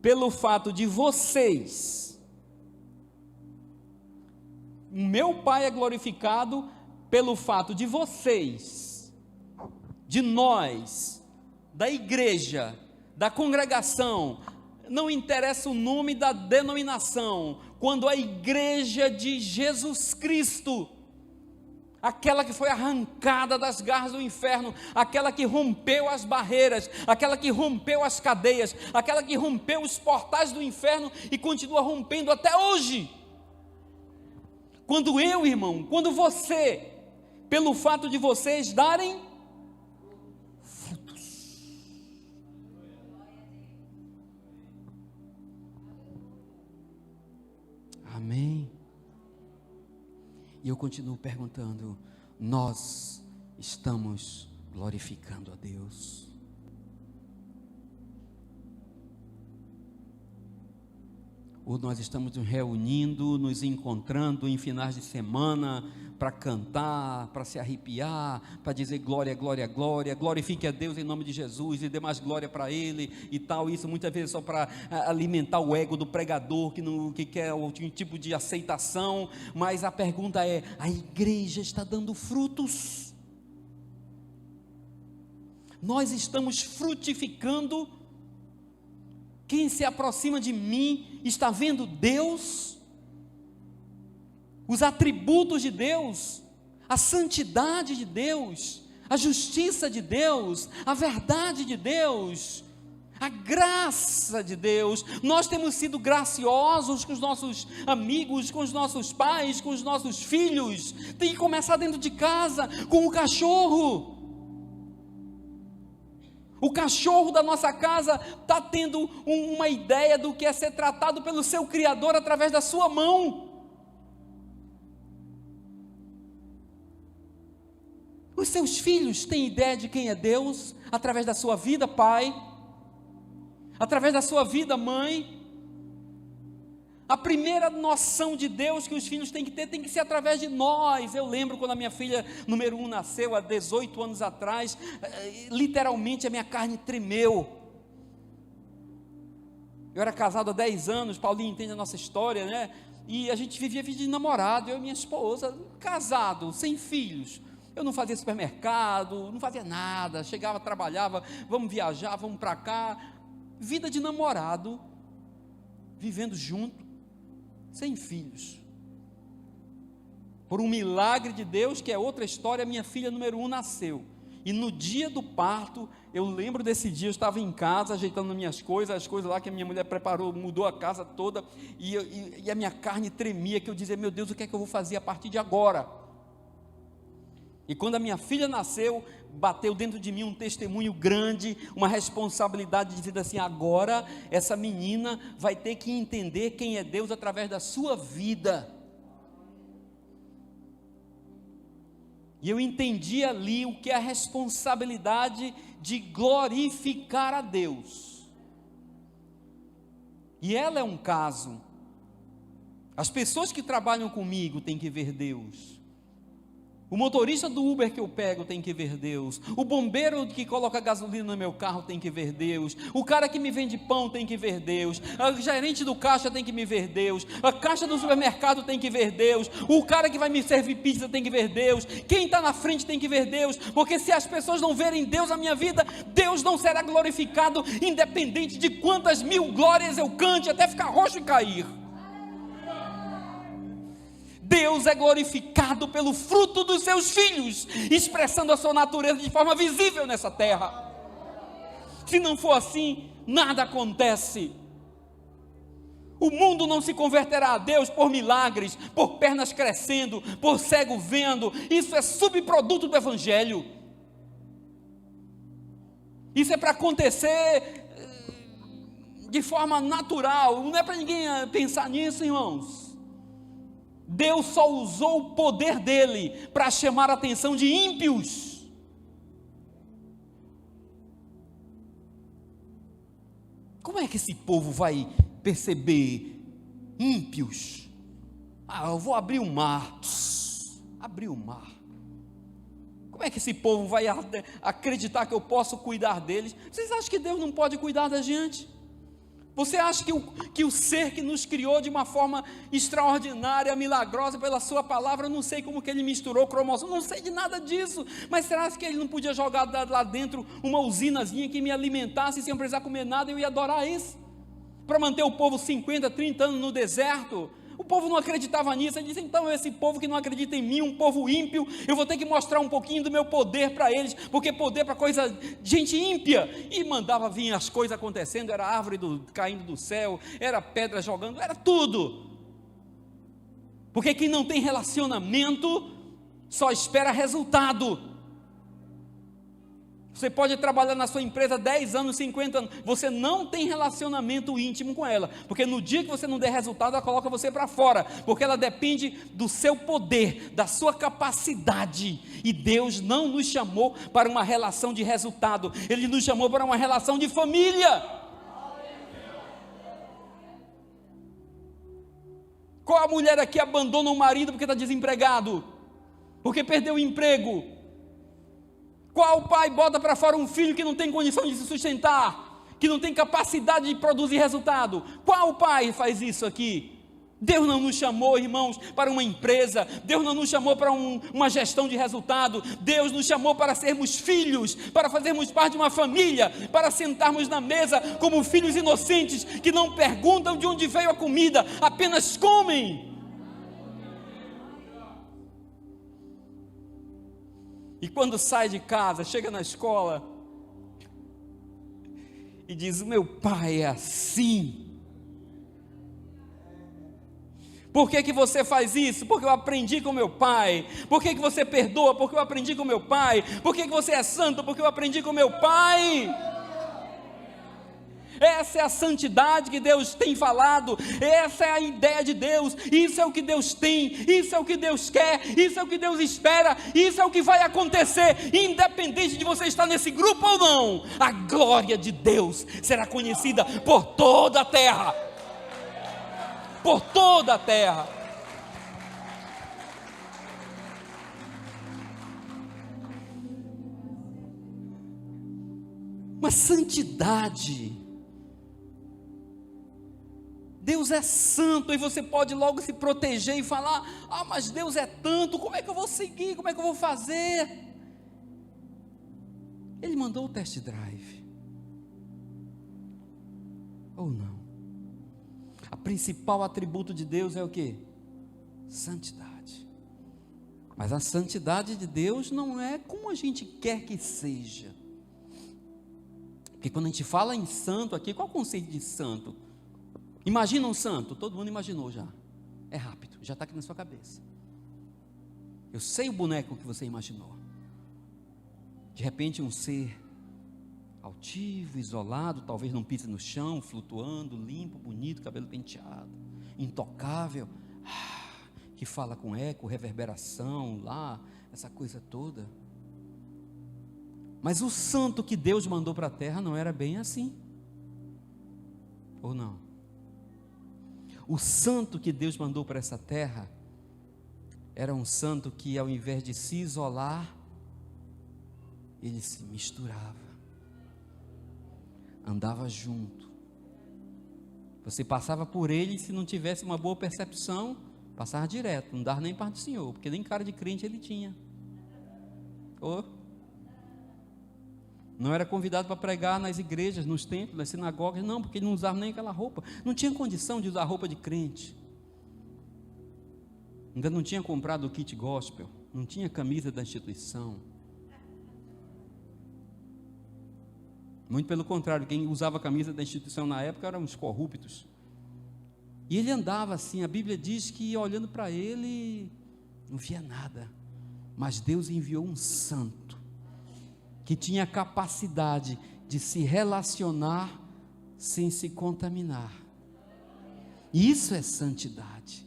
Pelo fato de vocês. O meu Pai é glorificado pelo fato de vocês, de nós, da igreja, da congregação, não interessa o nome da denominação, quando a igreja de Jesus Cristo, aquela que foi arrancada das garras do inferno, aquela que rompeu as barreiras, aquela que rompeu as cadeias, aquela que rompeu os portais do inferno e continua rompendo até hoje. Quando eu, irmão, quando você, pelo fato de vocês darem frutos. Amém. E eu continuo perguntando: nós estamos glorificando a Deus? Ou nós estamos nos reunindo, nos encontrando em finais de semana para cantar, para se arrepiar, para dizer glória, glória, glória, glorifique a Deus em nome de Jesus e dê mais glória para Ele e tal, isso muitas vezes só para alimentar o ego do pregador que quer um tipo de aceitação, mas a pergunta é: a igreja está dando frutos? Nós estamos frutificando? Quem se aproxima de mim está vendo Deus, os atributos de Deus, a santidade de Deus, a justiça de Deus, a verdade de Deus, a graça de Deus. Nós temos sido graciosos com os nossos amigos, com os nossos pais, com os nossos filhos. Tem que começar dentro de casa, com o cachorro. O cachorro da nossa casa está tendo uma ideia do que é ser tratado pelo seu Criador através da sua mão. Os seus filhos têm ideia de quem é Deus através da sua vida, pai, através da sua vida, mãe. A primeira noção de Deus que os filhos têm que ter, tem que ser através de nós. Eu lembro quando a minha filha número 1 nasceu, há 18 anos atrás, literalmente a minha carne tremeu. Eu era casado há 10 anos, Paulinho entende a nossa história, né? E a gente vivia vida de namorado, eu e minha esposa, casado, sem filhos. Eu não fazia supermercado, não fazia nada, chegava, trabalhava, vamos viajar, vamos para cá. Vida de namorado, vivendo junto, sem filhos. Por um milagre de Deus, que é outra história, minha filha número 1 nasceu. E no dia do parto, eu lembro desse dia, eu estava em casa, ajeitando minhas coisas, as coisas lá que a minha mulher preparou, mudou a casa toda, e a minha carne tremia, que eu dizia, meu Deus, o que é que eu vou fazer a partir de agora? E quando a minha filha nasceu, bateu dentro de mim um testemunho grande, uma responsabilidade, dizendo assim, agora essa menina vai ter que entender quem é Deus através da sua vida. E eu entendi ali o que é a responsabilidade de glorificar a Deus. E ela é um caso. As pessoas que trabalham comigo têm que ver Deus. O motorista do Uber que eu pego tem que ver Deus. O bombeiro que coloca gasolina no meu carro tem que ver Deus. O cara que me vende pão tem que ver Deus. O gerente do caixa tem que me ver Deus. A caixa do supermercado tem que ver Deus. O cara que vai me servir pizza tem que ver Deus. Quem está na frente tem que ver Deus. Porque se as pessoas não verem Deus na minha vida, Deus não será glorificado, independente de quantas mil glórias eu cante até ficar roxo e cair. Deus é glorificado pelo fruto dos seus filhos, expressando a sua natureza de forma visível nessa terra. Se não for assim, nada acontece. O mundo não se converterá a Deus por milagres, por pernas crescendo, por cego vendo. Isso é subproduto do Evangelho. Isso é para acontecer de forma natural, não é para ninguém pensar nisso, irmãos. Deus só usou o poder dele para chamar a atenção de ímpios. Como é que esse povo vai perceber ímpios? Eu vou abrir o mar. Abrir o mar. Como é que esse povo vai acreditar que eu posso cuidar deles? Vocês acham que Deus não pode cuidar da gente? Você acha que o ser que nos criou de uma forma extraordinária, milagrosa pela sua palavra, eu não sei como que ele misturou cromossomo, não sei de nada disso, mas será que ele não podia jogar lá dentro uma usinazinha que me alimentasse sem precisar comer nada? Eu ia adorar isso, para manter o povo 50, 30 anos no deserto. O povo não acreditava nisso. Ele disse, então esse povo que não acredita em mim, um povo ímpio, eu vou ter que mostrar um pouquinho do meu poder para eles, porque poder para coisa, gente ímpia. E mandava vir as coisas acontecendo, era árvore caindo do céu, era pedra jogando, era tudo. Porque quem não tem relacionamento, só espera resultado. Você pode trabalhar na sua empresa 10 anos, 50 anos, você não tem relacionamento íntimo com ela, porque no dia que você não der resultado, ela coloca você para fora, porque ela depende do seu poder, da sua capacidade, e Deus não nos chamou para uma relação de resultado, Ele nos chamou para uma relação de família. Qual a mulher aqui abandona o marido porque está desempregado, porque perdeu o emprego? Qual pai bota para fora um filho que não tem condição de se sustentar, que não tem capacidade de produzir resultado? Qual pai faz isso aqui? Deus não nos chamou, irmãos, para uma empresa. Deus não nos chamou para uma gestão de resultado. Deus nos chamou para sermos filhos, para fazermos parte de uma família, para sentarmos na mesa como filhos inocentes, que não perguntam de onde veio a comida, apenas comem. E quando sai de casa, chega na escola e diz, o meu pai é assim. Por que você faz isso? Porque eu aprendi com meu pai. Por que você perdoa? Porque eu aprendi com meu pai. Por que você é santo? Porque eu aprendi com meu pai. Essa é a santidade que Deus tem falado, essa é a ideia de Deus, isso é o que Deus tem, isso é o que Deus quer, isso é o que Deus espera, isso é o que vai acontecer, independente de você estar nesse grupo ou não, a glória de Deus será conhecida por toda a terra, por toda a terra. Uma santidade. Deus é santo, e você pode logo se proteger e falar, mas Deus é tanto, como é que eu vou seguir, como é que eu vou fazer? Ele mandou o test drive, ou não? O principal atributo de Deus é o quê? Santidade. Mas a santidade de Deus não é como a gente quer que seja. Porque quando a gente fala em santo aqui, qual é o conceito de santo? Imagina um santo, todo mundo imaginou já. É rápido, já está aqui na sua cabeça. Eu sei o boneco que você imaginou. De repente um ser altivo, isolado, talvez não pise no chão, flutuando, limpo, bonito, cabelo penteado, intocável, que fala com eco, reverberação lá, essa coisa toda. Mas o santo que Deus mandou para a terra não era bem assim, ou não? O santo que Deus mandou para essa terra era um santo que, ao invés de se isolar, ele se misturava, andava junto. Você passava por ele, e se não tivesse uma boa percepção, passava direto, não dava nem parte do Senhor, porque nem cara de crente ele tinha. Não era convidado para pregar nas igrejas, nos templos, nas sinagogas, não, porque ele não usava nem aquela roupa, não tinha condição de usar roupa de crente, ainda não tinha comprado o kit gospel, não tinha camisa da instituição. Muito pelo contrário, quem usava a camisa da instituição na época eram os corruptos. E ele andava assim, a Bíblia diz que olhando para ele, não via nada. Mas Deus enviou um santo, que tinha a capacidade de se relacionar sem se contaminar. Isso é santidade.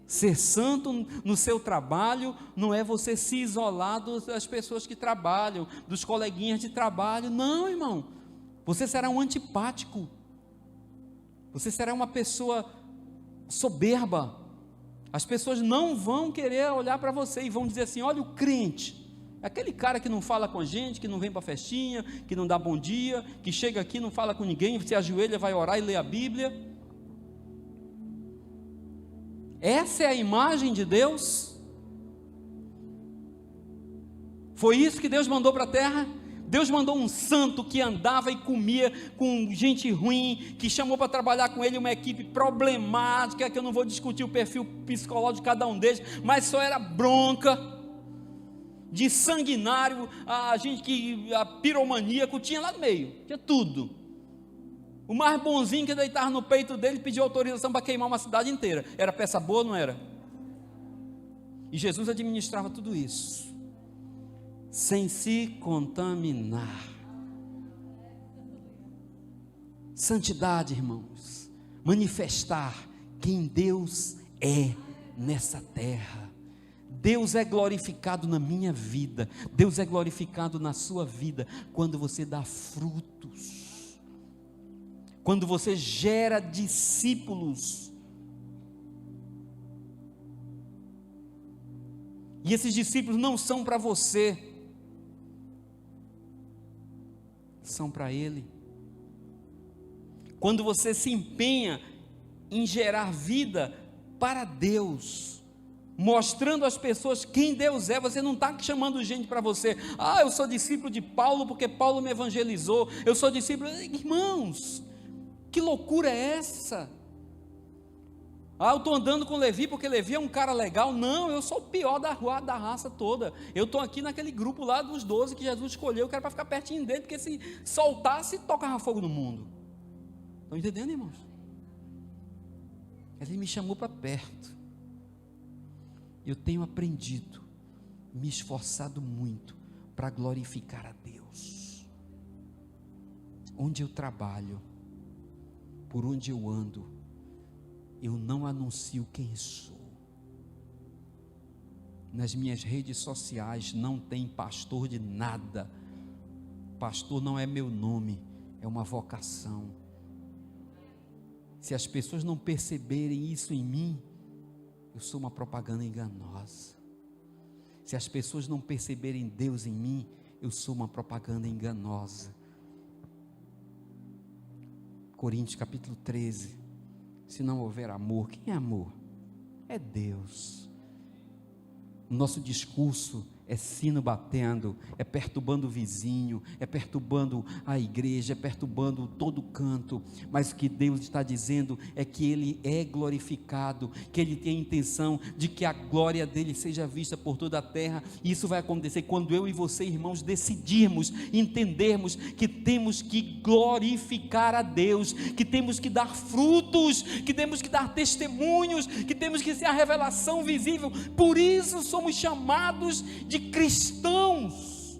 Ser santo no seu trabalho não é você se isolar das pessoas que trabalham, dos coleguinhas de trabalho. Não, irmão. Você será um antipático. Você será uma pessoa soberba. As pessoas não vão querer olhar para você e vão dizer assim: olha o crente, aquele cara que não fala com a gente, que não vem para a festinha, que não dá bom dia, que chega aqui, não fala com ninguém, se ajoelha, vai orar e lê a Bíblia. Essa é a imagem de Deus? Foi isso que Deus mandou para a terra? Deus mandou um santo que andava e comia com gente ruim, que chamou para trabalhar com ele uma equipe problemática, que eu não vou discutir o perfil psicológico de cada um deles, mas só era bronca, de sanguinário, a piromaníaco, tinha lá no meio, tinha tudo. O mais bonzinho que deitava no peito dele pediu autorização para queimar uma cidade inteira. Era peça boa, não era? E Jesus administrava tudo isso, sem se contaminar. Santidade, irmãos, manifestar quem Deus é nessa terra. Deus é glorificado na minha vida, Deus é glorificado na sua vida, quando você dá frutos, quando você gera discípulos. E esses discípulos não são para você, são para Ele. Quando você se empenha em gerar vida para Deus, mostrando às pessoas quem Deus é, você não está chamando gente para você. Eu sou discípulo de Paulo porque Paulo me evangelizou, eu sou discípulo. Irmãos, que loucura é essa? Eu estou andando com Levi porque Levi é um cara legal. Não, eu sou o pior da raça toda. Eu estou aqui naquele grupo lá dos 12 que Jesus escolheu, que era para ficar pertinho dele, porque se soltasse, tocava fogo no mundo. Estão entendendo, irmãos? Ele me chamou para perto. Eu tenho aprendido, me esforçado muito para glorificar a Deus. Onde eu trabalho, por onde eu ando, eu não anuncio quem sou. Nas minhas redes sociais não tem pastor de nada. Pastor não é meu nome, é uma vocação. Se as pessoas não perceberem isso em mim, eu sou uma propaganda enganosa. Se as pessoas não perceberem Deus em mim, eu sou uma propaganda enganosa. Coríntios capítulo 13. Se não houver amor, quem é amor? É Deus. O nosso discurso é sino batendo, é perturbando o vizinho, é perturbando a igreja, é perturbando todo canto, mas o que Deus está dizendo é que Ele é glorificado, que Ele tem a intenção de que a glória dEle seja vista por toda a terra. E isso vai acontecer quando eu e você, irmãos, decidirmos, entendermos que temos que glorificar a Deus, que temos que dar frutos, que temos que dar testemunhos, que temos que ser a revelação visível. Por isso somos chamados de cristãos.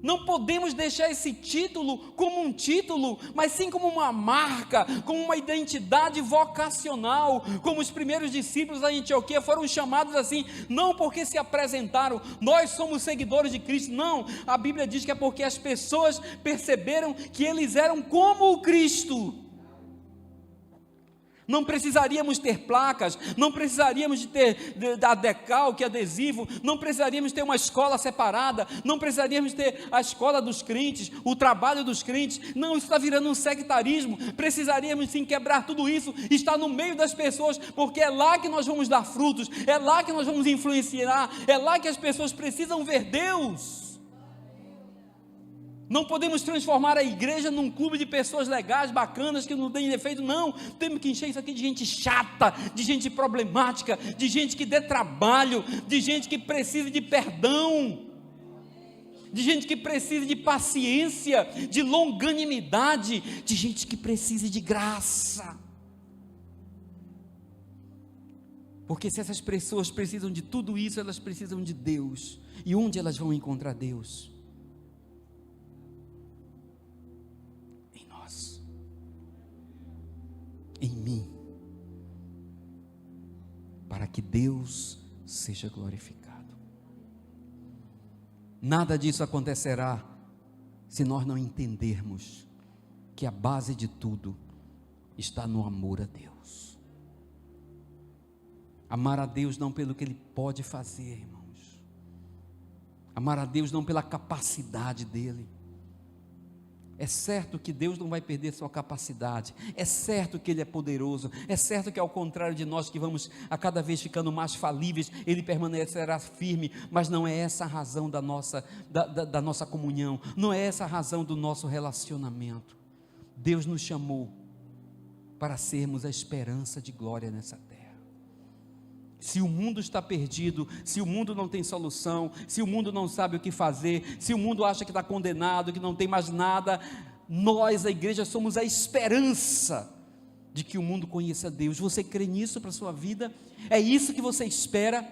Não podemos deixar esse título como um título, mas sim como uma marca, como uma identidade vocacional, como os primeiros discípulos da Antioquia foram chamados assim, não porque se apresentaram, nós somos seguidores de Cristo, não, a Bíblia diz que é porque as pessoas perceberam que eles eram como o Cristo. Não precisaríamos ter placas, não precisaríamos de ter decalque, adesivo, não precisaríamos ter uma escola separada, não precisaríamos ter a escola dos crentes, o trabalho dos crentes. Não, isso está virando um sectarismo. Precisaríamos sim quebrar tudo isso, estar no meio das pessoas, porque é lá que nós vamos dar frutos, é lá que nós vamos influenciar, é lá que as pessoas precisam ver Deus. Não podemos transformar a igreja num clube de pessoas legais, bacanas, que não têm defeito, não. Temos que encher isso aqui de gente chata, de gente problemática, de gente que dê trabalho, de gente que precisa de perdão, de gente que precisa de paciência, de longanimidade, de gente que precisa de graça. Porque se essas pessoas precisam de tudo isso, elas precisam de Deus. E onde elas vão encontrar Deus? Em mim, para que Deus seja glorificado. Nada disso acontecerá se nós não entendermos que a base de tudo está no amor a Deus. Amar a Deus não pelo que Ele pode fazer, irmãos. Amar a Deus não pela capacidade dEle. É certo que Deus não vai perder sua capacidade, é certo que Ele é poderoso, é certo que ao contrário de nós que vamos a cada vez ficando mais falíveis, Ele permanecerá firme, mas não é essa a razão da nossa comunhão, não é essa a razão do nosso relacionamento. Deus nos chamou para sermos a esperança de glória nessa terra. Se o mundo está perdido, se o mundo não tem solução, se o mundo não sabe o que fazer, se o mundo acha que está condenado, que não tem mais nada, nós, a igreja, somos a esperança de que o mundo conheça Deus. Você crê nisso para a sua vida? É isso que você espera?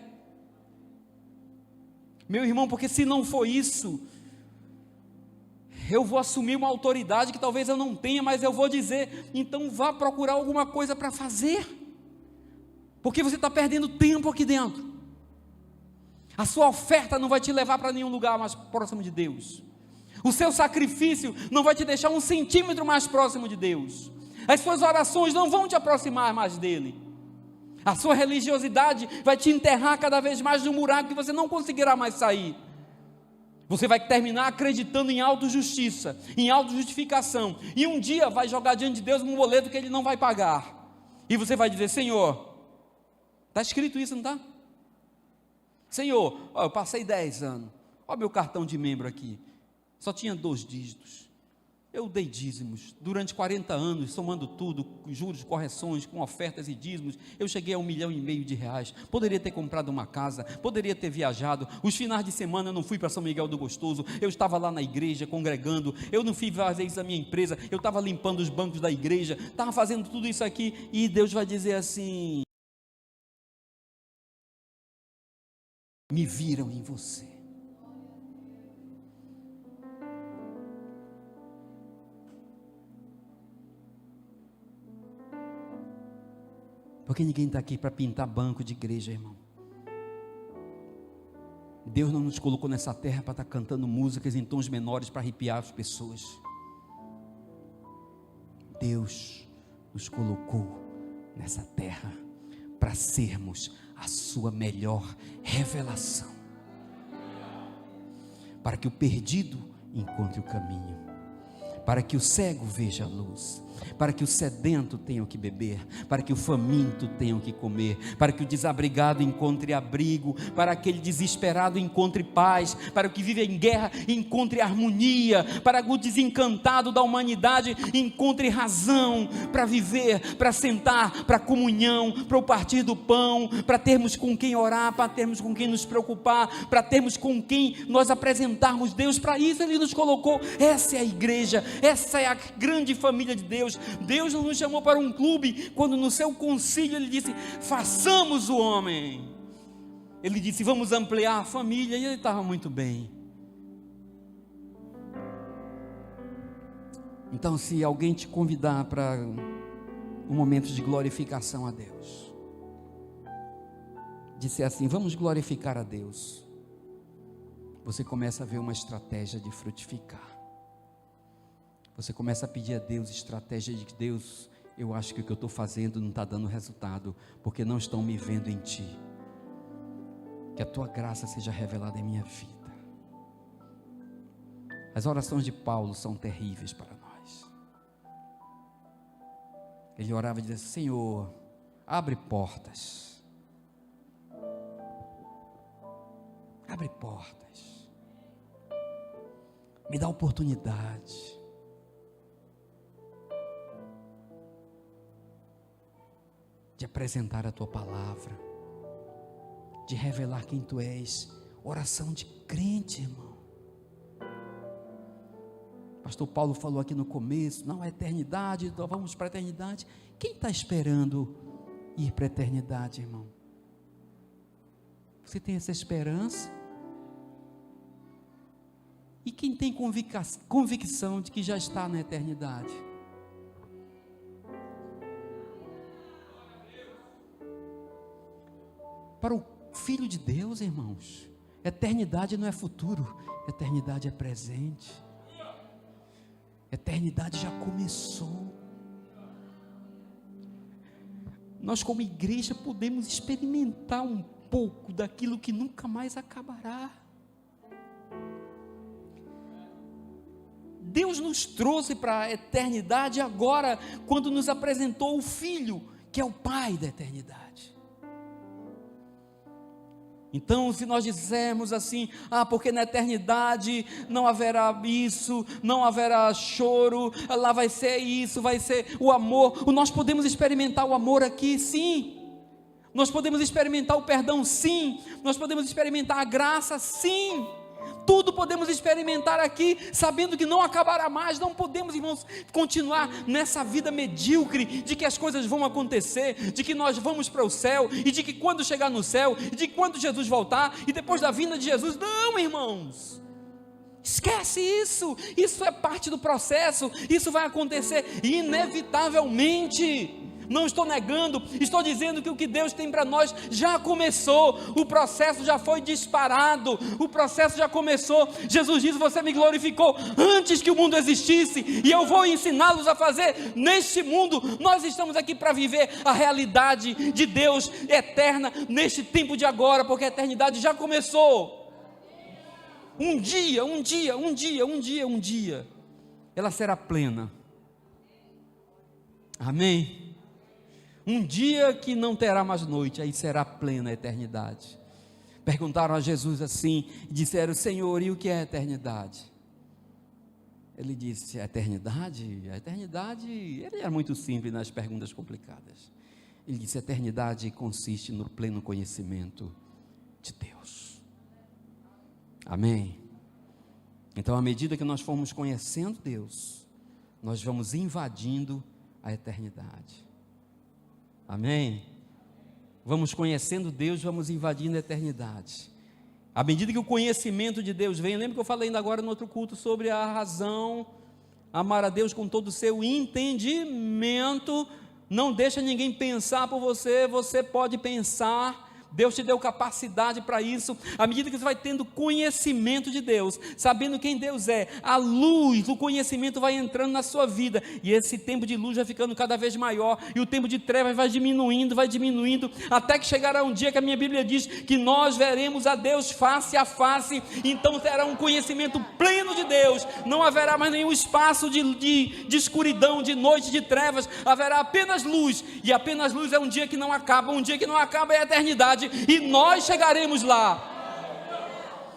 Meu irmão, porque se não for isso, eu vou assumir uma autoridade que talvez eu não tenha, mas eu vou dizer, então vá procurar alguma coisa para fazer. Porque você está perdendo tempo aqui dentro. A sua oferta não vai te levar para nenhum lugar mais próximo de Deus. O seu sacrifício não vai te deixar 1 centímetro mais próximo de Deus. As suas orações não vão te aproximar mais dEle. A sua religiosidade vai te enterrar cada vez mais num buraco que você não conseguirá mais sair. Você vai terminar acreditando em autojustiça, em autojustificação. E um dia vai jogar diante de Deus um boleto que Ele não vai pagar. E você vai dizer, Senhor... Está escrito isso, não está? Senhor, eu passei 10 anos, olha meu cartão de membro aqui, só tinha 2 dígitos, eu dei dízimos, durante 40 anos, somando tudo, juros, correções, com ofertas e dízimos, eu cheguei a R$1,5 milhão, poderia ter comprado uma casa, poderia ter viajado, os finais de semana eu não fui para São Miguel do Gostoso, eu estava lá na igreja, congregando, eu não fui fazer isso na minha empresa, eu estava limpando os bancos da igreja, estava fazendo tudo isso aqui, e Deus vai dizer assim... Me viram em você. Porque ninguém está aqui para pintar banco de igreja, irmão. Deus não nos colocou nessa terra para estar cantando músicas em tons menores para arrepiar as pessoas. Deus nos colocou nessa terra para sermos a sua melhor revelação, para que o perdido encontre o caminho, para que o cego veja a luz, para que o sedento tenha o que beber, para que o faminto tenha o que comer, para que o desabrigado encontre abrigo, para aquele desesperado encontre paz, para o que vive em guerra encontre harmonia, para o desencantado da humanidade encontre razão para viver, para sentar, para comunhão, para o partir do pão, para termos com quem orar, para termos com quem nos preocupar, para termos com quem nós apresentarmos Deus. Para isso Ele nos colocou. Essa é a igreja, essa é a grande família de Deus. Deus não nos chamou para um clube, quando no seu concílio Ele disse: façamos o homem. Ele disse: vamos ampliar a família, e Ele estava muito bem. Então, se alguém te convidar para um momento de glorificação a Deus, disser assim: vamos glorificar a Deus, você começa a ver uma estratégia de frutificar. Você começa a pedir a Deus estratégia de Deus. Eu acho que o que eu estou fazendo não está dando resultado, porque não estão me vendo em Ti. Que a Tua graça seja revelada em minha vida. As orações de Paulo são terríveis para nós. Ele orava e dizia: Senhor, abre portas. Abre portas. Me dá oportunidade. De apresentar a Tua palavra, de revelar quem Tu és. Oração de crente, irmão. Pastor Paulo falou aqui no começo: não, a eternidade, vamos para a eternidade. Quem está esperando ir para a eternidade, irmão? Você tem essa esperança? E quem tem convicção de que já está na eternidade? Para o Filho de Deus, irmãos, eternidade não é futuro, eternidade é presente. Eternidade já começou. Nós, como igreja, podemos experimentar um pouco daquilo que nunca mais acabará. Deus nos trouxe para a eternidade agora, quando nos apresentou o Filho, que é o Pai da eternidade. Então, se nós dissermos assim: porque na eternidade não haverá isso, não haverá choro, lá vai ser isso, vai ser o amor. Nós podemos experimentar o amor aqui, sim. Nós podemos experimentar o perdão, sim. Nós podemos experimentar a graça, sim. Tudo podemos experimentar aqui, sabendo que não acabará mais. Não podemos, irmãos, continuar nessa vida medíocre, de que as coisas vão acontecer, de que nós vamos para o céu, e de que quando chegar no céu, e de que quando Jesus voltar, e depois da vinda de Jesus. Não, irmãos, esquece isso. Isso é parte do processo. Isso vai acontecer inevitavelmente. Não estou negando, estou dizendo que o que Deus tem para nós já começou, o processo já foi disparado, o processo já começou. Jesus disse: você me glorificou antes que o mundo existisse, e eu vou ensiná-los a fazer neste mundo. Nós estamos aqui para viver a realidade de Deus eterna, neste tempo de agora, porque a eternidade já começou. Um dia, ela será plena. Amém? Um dia que não terá mais noite, aí será plena a eternidade. Perguntaram a Jesus assim, e disseram: Senhor, e o que é a eternidade? Ele disse: a eternidade, ele era muito simples nas perguntas complicadas. Ele disse: a eternidade consiste no pleno conhecimento de Deus. Amém? Então, à medida que nós formos conhecendo Deus, nós vamos invadindo a eternidade. Amém? Vamos conhecendo Deus, vamos invadindo a eternidade. À medida que o conhecimento de Deus vem, lembra que eu falei ainda agora no outro culto sobre a razão, amar a Deus com todo o seu entendimento. Não deixa ninguém pensar por você, você pode pensar, Deus te deu capacidade para isso. À medida que você vai tendo conhecimento de Deus, sabendo quem Deus é, a luz, o conhecimento vai entrando na sua vida, e esse tempo de luz vai ficando cada vez maior, e o tempo de trevas vai diminuindo, até que chegará um dia que a minha Bíblia diz que nós veremos a Deus face a face. Então terá um conhecimento pleno de Deus, não haverá mais nenhum espaço de escuridão, de noite, de trevas, haverá apenas luz, e apenas luz é um dia que não acaba, um dia que não acaba é a eternidade, e nós chegaremos lá.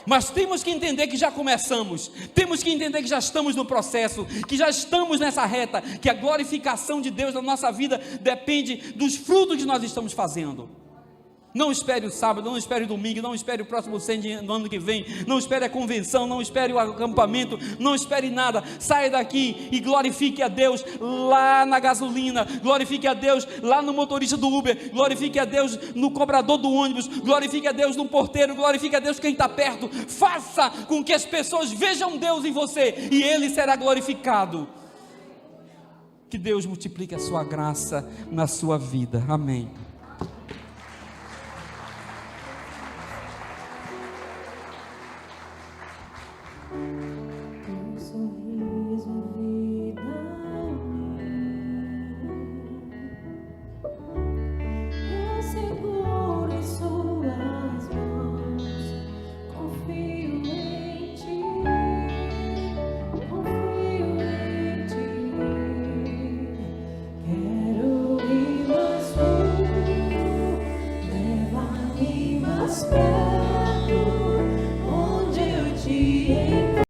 Mas temos que entender que já começamos, temos que entender que já estamos no processo, que já estamos nessa reta, que a glorificação de Deus na nossa vida depende dos frutos que nós estamos fazendo. Não espere o sábado, não espere o domingo, não espere o próximo CEN no ano que vem, não espere a convenção, não espere o acampamento, não espere nada. Saia daqui e glorifique a Deus lá na gasolina, glorifique a Deus lá no motorista do Uber, glorifique a Deus no cobrador do ônibus, glorifique a Deus no porteiro, glorifique a Deus quem está perto. Faça com que as pessoas vejam Deus em você, e Ele será glorificado. Que Deus multiplique a sua graça na sua vida. Amém.